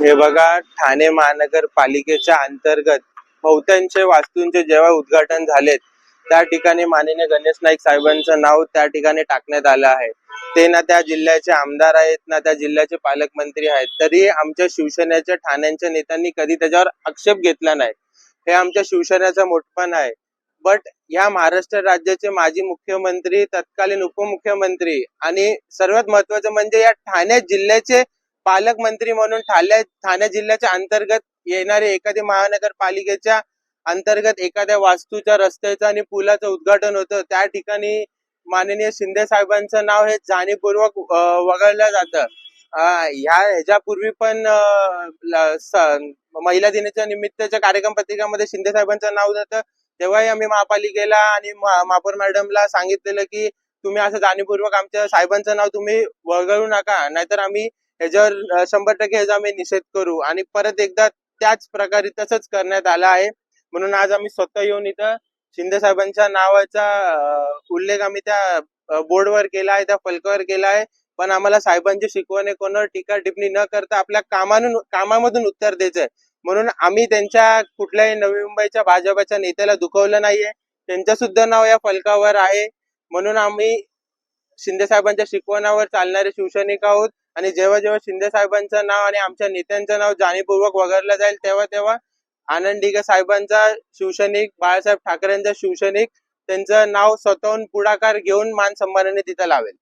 हे बघा, ठाणे महानगरपालिकेच्या अंतर्गत बहुतांश वास्तूंचे जेव्हा उद्घाटन झालेत त्या ठिकाणी माननीय गणेश नाईक साहेबांचं नाव त्या ठिकाणी टाकण्यात आलं आहे। ते ना त्या जिल्ह्याचे आमदार आहेत ना त्या जिल्ह्याचे पालकमंत्री आहेत, तरी आमच्या शिवसेनेच्या ठाण्यांच्या नेत्यांनी कधी त्याच्यावर आक्षेप घेतला नाही। हे आमच्या शिवसेनेचं मोठपण आहे। बट या महाराष्ट्र राज्याचे माजी मुख्यमंत्री, तत्कालीन उपमुख्यमंत्री आणि सर्वात महत्त्वाचं म्हणजे या ठाणे जिल्ह्याचे पालकमंत्री म्हणून ठाणे जिल्ह्याच्या अंतर्गत येणारे एखाद्या महानगरपालिकेच्या अंतर्गत एखाद्या वास्तूच्या, रस्त्याचं आणि पुलाचं उद्घाटन होतं, त्या ठिकाणी माननीय शिंदे साहेबांचं नाव हे जाणीवपूर्वक वगळलं जातं। ह्याच्यापूर्वी पण महिला दिनाच्या निमित्ताच्या कार्यक्रम पत्रिकामध्ये शिंदे साहेबांचं नाव जातं, तेव्हाही आम्ही महापालिकेला आणि महापौर मॅडमला सांगितलेलं की तुम्ही असं जाणीवपूर्वक आमच्या साहेबांचं नाव तुम्ही वगळू नका, नाहीतर आम्ही ह्याच्यावर 100% ह्याचा आम्ही निषेध करू। आणि परत एकदा त्याच प्रकारे तसंच करण्यात आलं आहे। म्हणून आज आम्ही स्वतः येऊन इथं शिंदे साहेबांच्या नावाचा उल्लेख आम्ही त्या बोर्डवर केला आहे, त्या फलकावर केला आहे। पण आम्हाला साहेबांची शिकवण कोणावर टीका टिप्पणी न करता आपल्या कामामधून उत्तर द्यायचंय। म्हणून आम्ही त्यांच्या कुठल्याही नवी मुंबईच्या भाजपच्या नेत्याला दुखवलं नाहीये, त्यांचं सुद्धा नाव या फलकावर आहे। म्हणून आम्ही शिंदे साहेबांच्या शिकवणावर चालणारे शिवसैनिक आहोत। आणि जेव्हा जेव्हा शिंदे साहेबांचं नाव आणि आमच्या नेत्यांचं नाव जाणीवपूर्वक वगळलं जाईल तेव्हा तेव्हा आनंद दिघे साहेबांचा शिवसैनिक, बाळासाहेब ठाकरेंचा शिवसैनिक त्यांचं नाव स्वतःहून पुढाकार घेऊन मान सन्मानाने तिथं लावेल।